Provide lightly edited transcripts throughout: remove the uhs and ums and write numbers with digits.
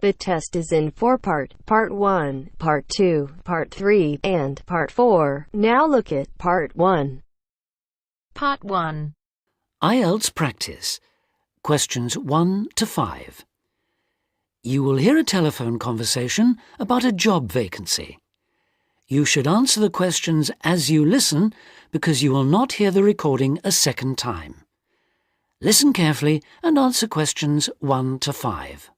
The test is in 4 parts: Part 1, Part 2, Part 3, and Part 4. Now look at Part 1. Part 1. Ielts practice. Questions 1 to 5. You will hear a telephone conversation about a job vacancy. You should answer the questions as you listen because you will not hear the recording a second time. Listen carefully and answer questions 1 to 5.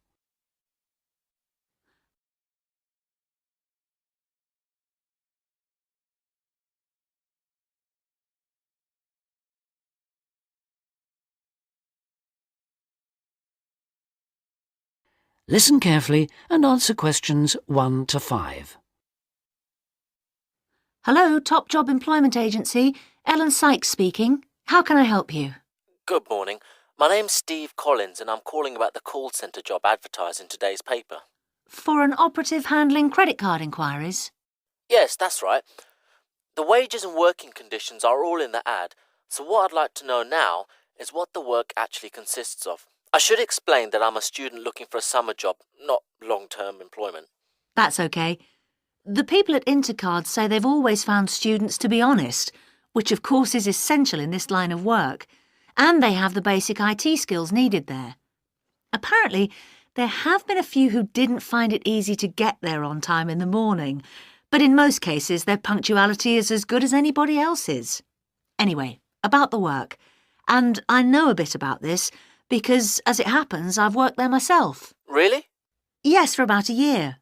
Listen carefully and answer questions 1 to 5. Hello, Top Job Employment Agency. Ellen Sykes speaking. How can I help you? Good morning. My name's Steve Collins and I'm calling about the call centre job advertised in today's paper. For an operative handling credit card inquiries? Yes, that's right. The wages and working conditions are all in the ad, so what I'd like to know now is what the work actually consists of. I should explain that I'm a student looking for a summer job, not long-term employment. That's okay. The people at Intercard say they've always found students to be honest, which of course is essential in this line of work, and they have the basic IT skills needed there. Apparently, there have been a few who didn't find it easy to get there on time in the morning, but in most cases their punctuality is as good as anybody else's. Anyway, about the work, and I know a bit about this because, as it happens, I've worked there myself. Really? Yes, for about a year.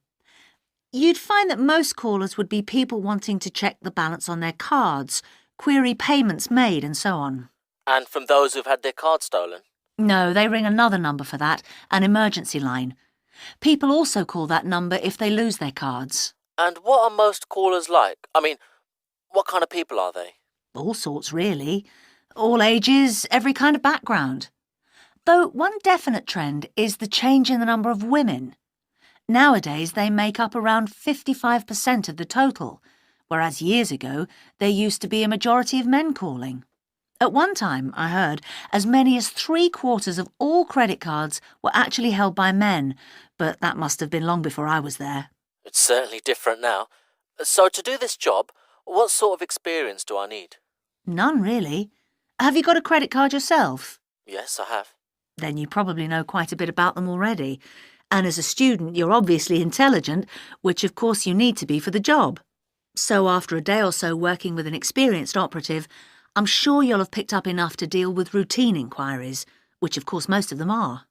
You'd find that most callers would be people wanting to check the balance on their cards, query payments made and so on. And from those who've had their card stolen? No, they ring another number for that, an emergency line. People also call that number if they lose their cards. And what are most callers like? I mean, what kind of people are they? All sorts, really. All ages, every kind of background. Though one definite trend is the change in the number of women. Nowadays, they make up around 55% of the total, whereas years ago, there used to be a majority of men calling. At one time, I heard, as many as 3/4 of all credit cards were actually held by men, but that must have been long before I was there. It's certainly different now. So to do this job, what sort of experience do I need? None, really. Have you got a credit card yourself? Yes, I have. Then you probably know quite a bit about them already. And as a student, you're obviously intelligent, which of course you need to be for the job. So after a day or so working with an experienced operative, I'm sure you'll have picked up enough to deal with routine inquiries, which of course most of them are.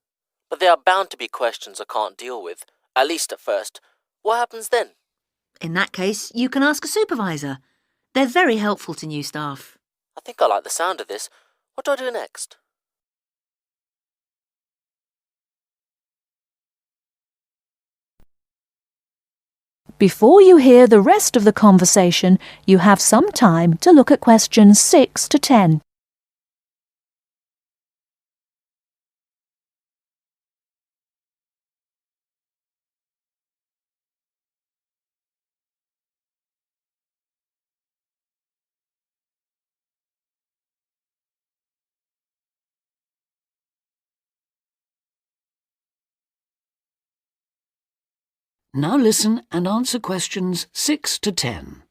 But there are bound to be questions I can't deal with, at least at first. What happens then? In that case, you can ask a supervisor. They're very helpful to new staff. I think I like the sound of this. What do I do next? Before you hear the rest of the conversation, you have some time to look at questions 6 to 10. Now listen and answer questions 6 to 10.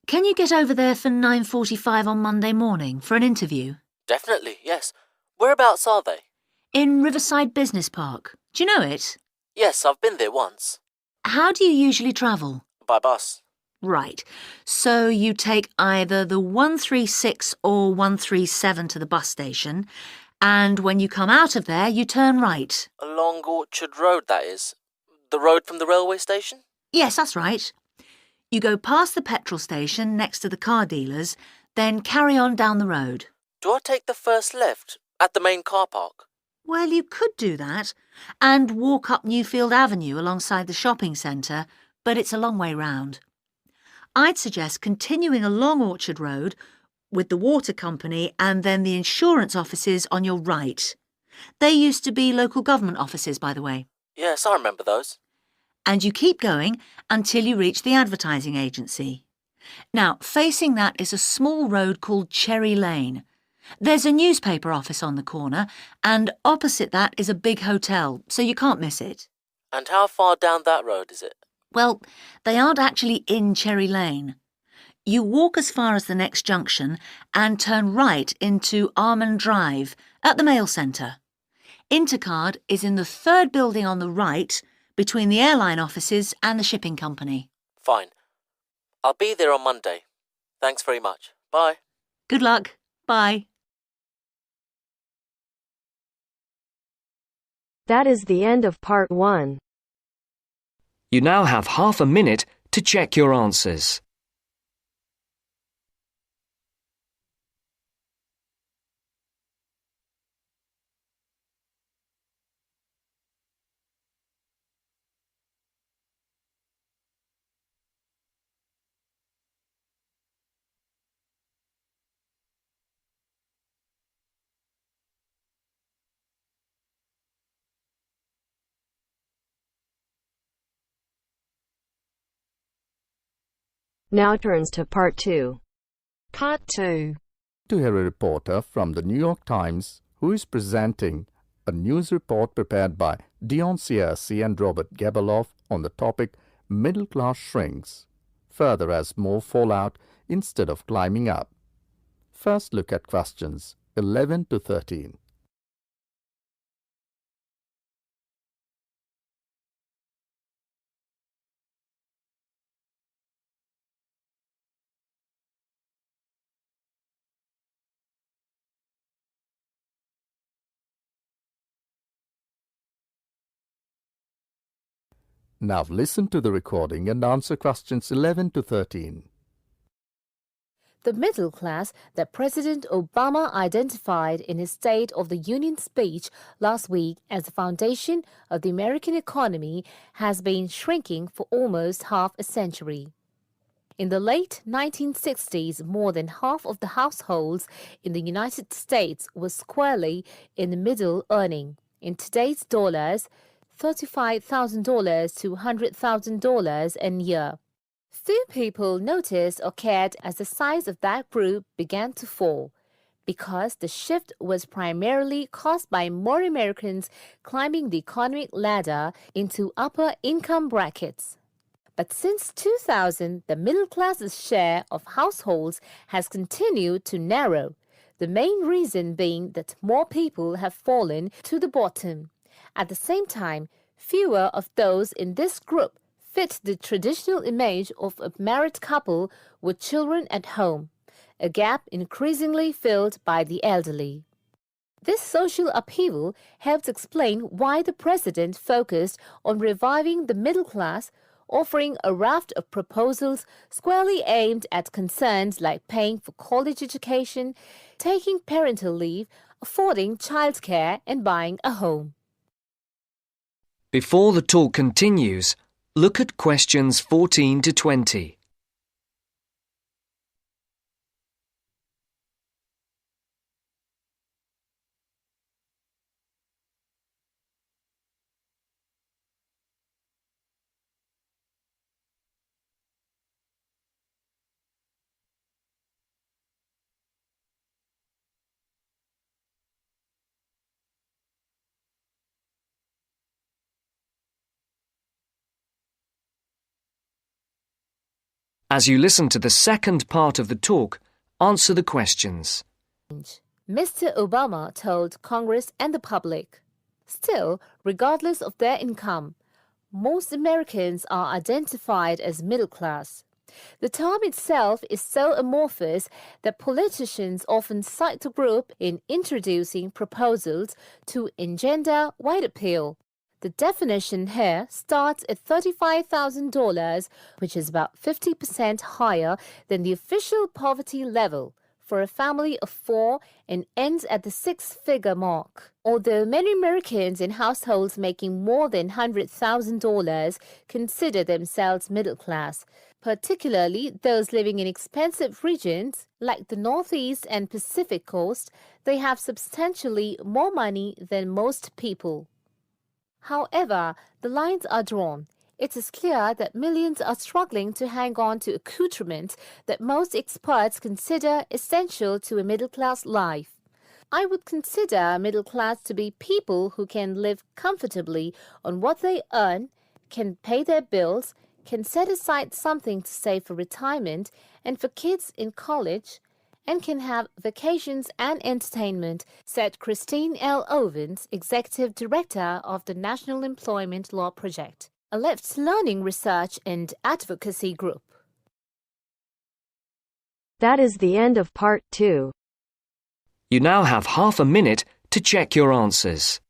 Can you get over there for 9:45 on Monday morning for an interview? Definitely, yes. Whereabouts are they? In Riverside Business Park. Do you know it? Yes, I've been there once. How do you usually travel? By bus. Right. So you take either the 136 or 137 to the bus station, and when you come out of there, you turn right. Along Orchard Road, that is. The road from the railway station? Yes, that's right. You go past the petrol station next to the car dealers, then carry on down the road. Do I take the first left at the main car park? Well, you could do that, and walk up Newfield Avenue alongside the shopping centre, but it's a long way round. I'd suggest continuing along Orchard Road with the water company and then the insurance offices on your right. They used to be local government offices, by the way. Yes, I remember those. And you keep going until you reach the advertising agency. Now, facing that is a small road called Cherry Lane. There's a newspaper office on the corner, and opposite that is a big hotel, so you can't miss it. And how far down that road is it? Well, they aren't actually in Cherry Lane. You walk as far as the next junction and turn right into Almond Drive at the mail centre. Intercard is in the third building on the right, between the airline offices and the shipping company. Fine. I'll be there on Monday. Thanks very much. Bye. Good luck. Bye. That is the end of part 1. You now have half a minute to check your answers. Now turns to part 2. Part 2. To hear a reporter from the New York Times who is presenting a news report prepared by Dion Searcy and Robert Gebeloff on the topic Middle Class Shrinks, further as more fall out instead of climbing up. First look at questions 11 to 13. Now listen to the recording and answer questions 11 to 13. The middle class that President Obama identified in his State of the Union speech last week as the foundation of the American economy has been shrinking for almost half a century. In the late 1960s, more than half of the households in the United States were squarely in the middle, earning, in today's dollars, $35,000 to $100,000 a year. Few people noticed or cared as the size of that group began to fall, because the shift was primarily caused by more Americans climbing the economic ladder into upper income brackets. But since 2000, the middle class's share of households has continued to narrow, the main reason being that more people have fallen to the bottom. At the same time, fewer of those in this group fit the traditional image of a married couple with children at home, a gap increasingly filled by the elderly. This social upheaval helps explain why the president focused on reviving the middle class, offering a raft of proposals squarely aimed at concerns like paying for college education, taking parental leave, affording childcare, and buying a home. Before the talk continues, look at questions 14 to 20. As you listen to the second part of the talk, answer the questions. Mr. Obama told Congress and the public. Still, regardless of their income, most Americans are identified as middle class. The term itself is so amorphous that politicians often cite the group in introducing proposals to engender wide appeal. The definition here starts at $35,000, which is about 50% higher than the official poverty level for a family of 4 and ends at the 6-figure mark. Although many Americans in households making more than $100,000 consider themselves middle class, particularly those living in expensive regions like the Northeast and Pacific Coast, they have substantially more money than most people. However, the lines are drawn. It is clear that millions are struggling to hang on to accoutrements that most experts consider essential to a middle-class life. I would consider middle class to be people who can live comfortably on what they earn, can pay their bills, can set aside something to save for retirement and for kids in college, and can have vacations and entertainment, said Christine L. Owens, Executive Director of the National Employment Law Project, a left learning research and advocacy group. That is the end of part 2. You now have half a minute to check your answers.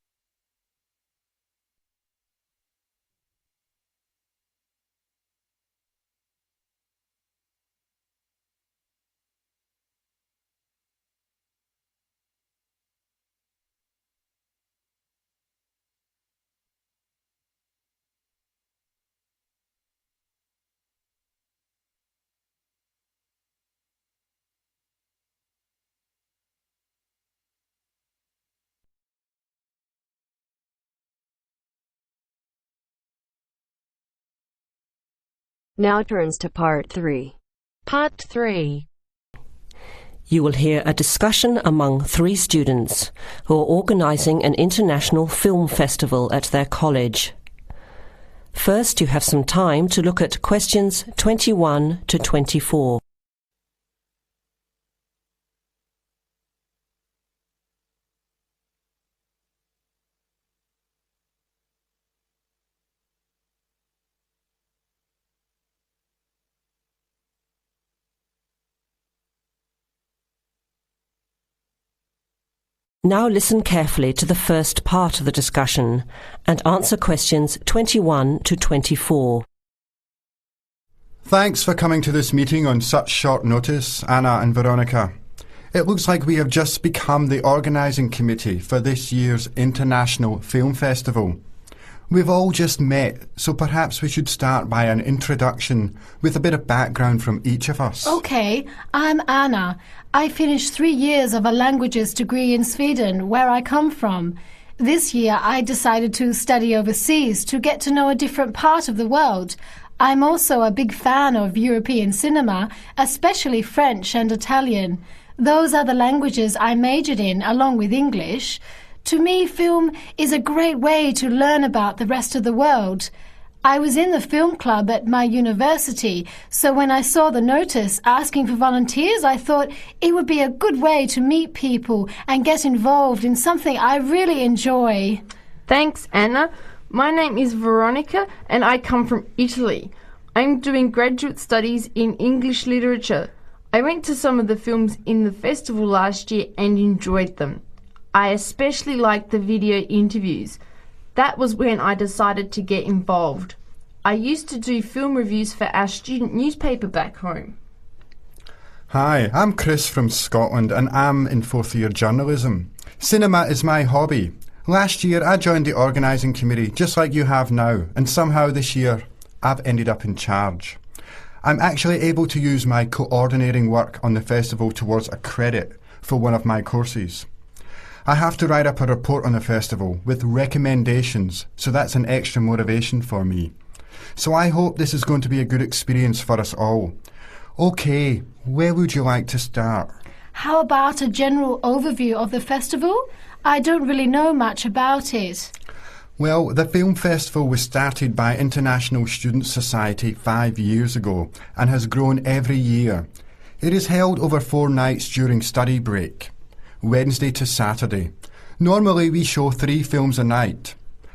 Now turns to part 3. Part 3. You will hear a discussion among 3 students who are organising an international film festival at their college. First, you have some time to look at questions 21 to 24. Now listen carefully to the first part of the discussion and answer questions 21 to 24. Thanks for coming to this meeting on such short notice, Anna and Veronica. It looks like we have just become the organising committee for this year's International Film Festival. We've all just met, so perhaps we should start by an introduction with a bit of background from each of us. Okay, I'm Anna. I finished 3 years of a languages degree in Sweden, where I come from. This year I decided to study overseas to get to know a different part of the world. I'm also a big fan of European cinema, especially French and Italian. Those are the languages I majored in, along with English. To me, film is a great way to learn about the rest of the world. I was in the film club at my university, so when I saw the notice asking for volunteers, I thought it would be a good way to meet people and get involved in something I really enjoy. Thanks, Anna. My name is Veronica and I come from Italy. I'm doing graduate studies in English literature. I went to some of the films in the festival last year and enjoyed them. I especially liked the video interviews. That was when I decided to get involved. I used to do film reviews for our student newspaper back home. Hi, I'm Chris from Scotland and I'm in 4th year journalism. Cinema is my hobby. Last year I joined the organising committee just like you have now, and somehow this year I've ended up in charge. I'm actually able to use my coordinating work on the festival towards a credit for one of my courses. I have to write up a report on the festival with recommendations, so that's an extra motivation for me. So I hope this is going to be a good experience for us all. OK, where would you like to start? How about a general overview of the festival? I don't really know much about it. Well, the film festival was started by International Student Society 5 years ago and has grown every year. It is held over 4 nights during study break, Wednesday to Saturday. Normally we show 3 films a night.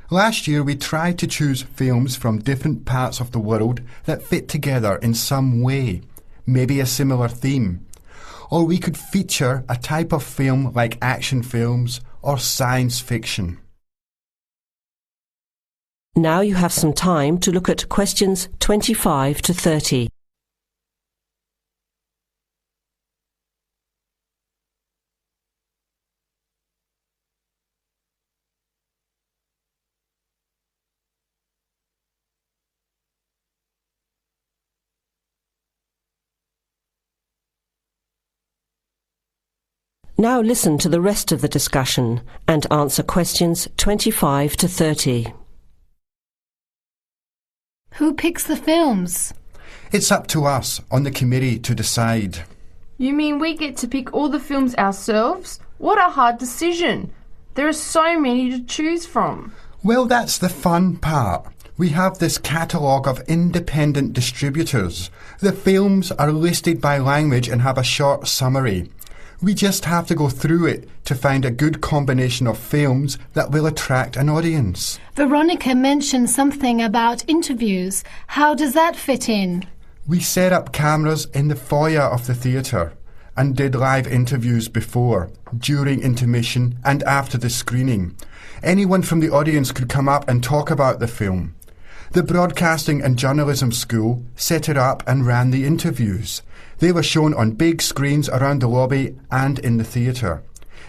Last year we tried to choose films from different parts of the world that fit together in some way, maybe a similar theme. Or we could feature a type of film like action films or science fiction. Now you have some time to look at questions 25 to 30. Now listen to the rest of the discussion and answer questions 25 to 30. Who picks the films? It's up to us on the committee to decide. You mean we get to pick all the films ourselves? What a hard decision. There are so many to choose from. Well, that's the fun part. We have this catalogue of independent distributors. The films are listed by language and have a short summary. We just have to go through it to find a good combination of films that will attract an audience. Veronica mentioned something about interviews. How does that fit in? We set up cameras in the foyer of the theatre and did live interviews before, during intermission and after the screening. Anyone from the audience could come up and talk about the film. The Broadcasting and Journalism School set it up and ran the interviews. They were shown on big screens around the lobby and in the theatre.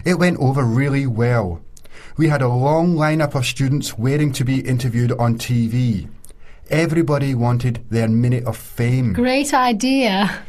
It went over really well. We had a long lineup of students waiting to be interviewed on TV. Everybody wanted their minute of fame. Great idea.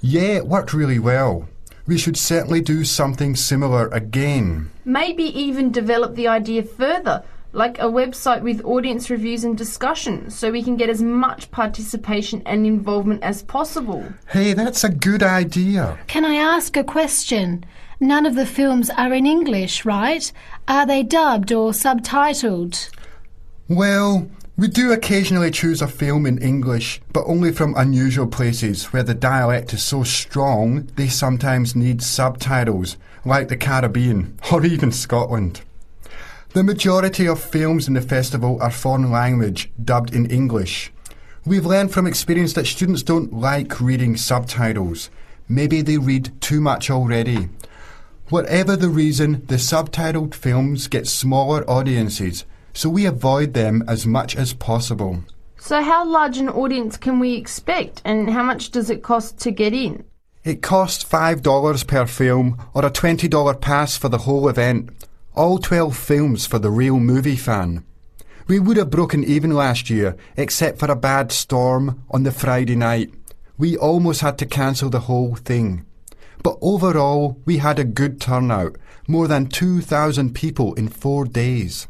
Yeah, it worked really well. We should certainly do something similar again. Maybe even develop the idea further, like a website with audience reviews and discussion, so we can get as much participation and involvement as possible. Hey, that's a good idea. Can I ask a question? None of the films are in English, right? Are they dubbed or subtitled? Well, we do occasionally choose a film in English, but only from unusual places where the dialect is so strong they sometimes need subtitles, like the Caribbean or even Scotland. The majority of films in the festival are foreign language, dubbed in English. We've learned from experience that students don't like reading subtitles. Maybe they read too much already. Whatever the reason, the subtitled films get smaller audiences, so we avoid them as much as possible. So how large an audience can we expect, and how much does it cost to get in? It costs $5 per film or a $20 pass for the whole event. All 12 films for the real movie fan. We would have broken even last year, except for a bad storm on the Friday night. We almost had to cancel the whole thing. But overall, we had a good turnout, more than 2,000 people in 4 days.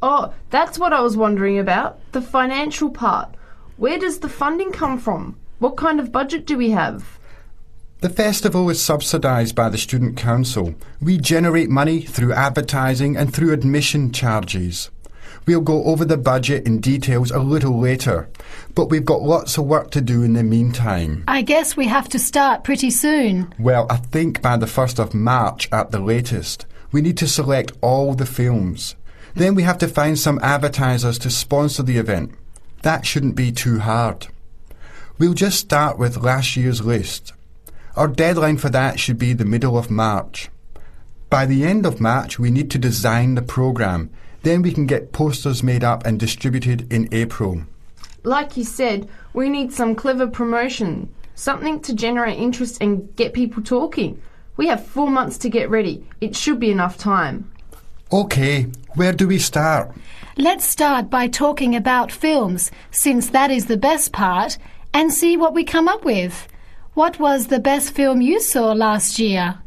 Oh, that's what I was wondering about, the financial part. Where does the funding come from? What kind of budget do we have? The festival is subsidised by the Student Council. We generate money through advertising and through admission charges. We'll go over the budget in details a little later, but we've got lots of work to do in the meantime. I guess we have to start pretty soon. Well, I think by the 1st of March at the latest. We need to select all the films. Then we have to find some advertisers to sponsor the event. That shouldn't be too hard. We'll just start with last year's list. Our deadline for that should be the middle of March. By the end of March, we need to design the programme. Then we can get posters made up and distributed in April. Like you said, we need some clever promotion, something to generate interest and get people talking. We have 4 months to get ready. It should be enough time. OK, where do we start? Let's start by talking about films, since that is the best part, and see what we come up with. What was the best film you saw last year?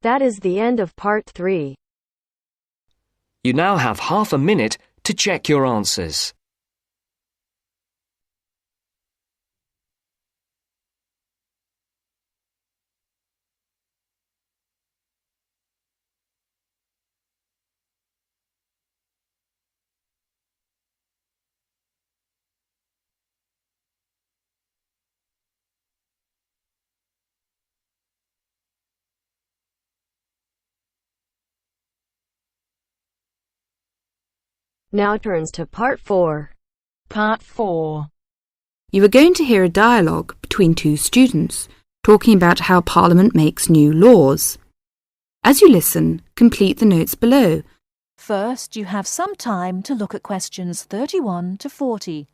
That is the end of part 3. You now have half a minute to check your answers. Now turns to part 4. Part 4. You are going to hear a dialogue between two students talking about how Parliament makes new laws. As you listen, complete the notes below. First, you have some time to look at questions 31 to 40.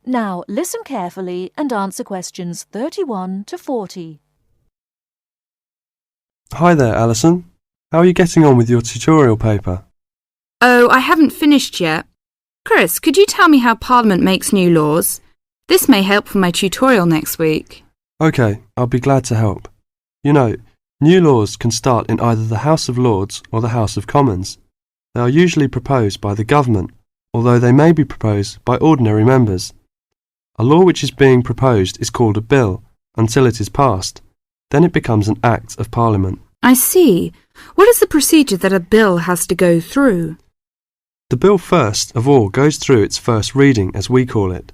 Now listen carefully and answer questions 31 to 40. Hi there, Alison. How are you getting on with your tutorial paper? Oh, I haven't finished yet. Chris, could you tell me how Parliament makes new laws? This may help for my tutorial next week. OK, I'll be glad to help. You know, new laws can start in either the House of Lords or the House of Commons. They are usually proposed by the government, although they may be proposed by ordinary members. A law which is being proposed is called a bill until it is passed. Then it becomes an Act of Parliament. I see. What is the procedure that a bill has to go through? The bill first of all goes through its first reading, as we call it.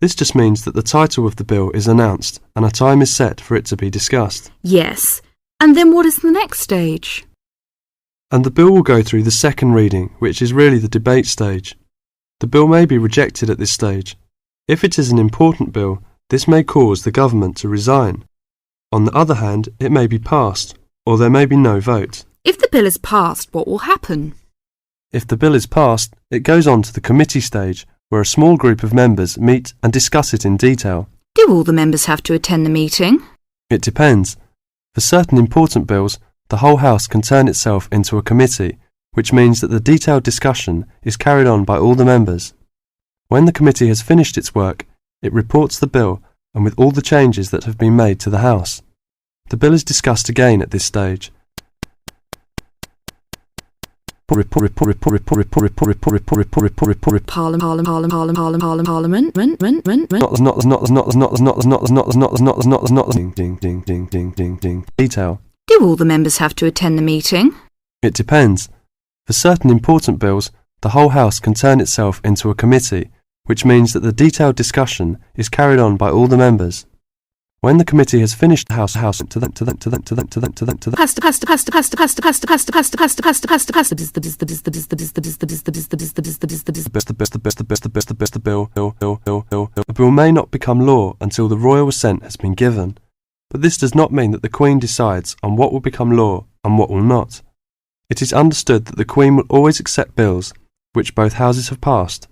This just means that the title of the bill is announced and a time is set for it to be discussed. Yes. And then what is the next stage? And the bill will go through the second reading, which is really the debate stage. The bill may be rejected at this stage. If it is an important bill, this may cause the government to resign. On the other hand, it may be passed, or there may be no vote. If the bill is passed, what will happen? If the bill is passed, it goes on to the committee stage, where a small group of members meet and discuss it in detail. Do all the members have to attend the meeting? It depends. For certain important bills, the whole House can turn itself into a committee, which means that the detailed discussion is carried on by all the members. When the committee has finished its work, it reports the bill and with all the changes that have been made to the House. The bill is discussed again at this stage. Parliament. Detail. Do all the members have to attend the meeting? It depends. For certain important bills, the whole House can turn itself into a committee, which means that the detailed discussion is carried on by all the members. When the committee has finished the House the bill may not become law until the royal assent has been given, but this does not mean that the Queen decides on what will become law and what will not. It is understood that the Queen will always accept bills which both houses have passed.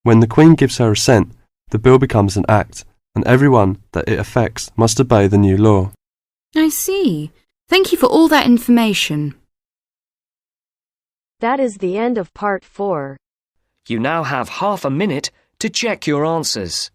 When the Queen gives her assent, the bill becomes an act, and everyone that it affects must obey the new law. I see. Thank you for all that information. That is the end of part 4. You now have half a minute to check your answers.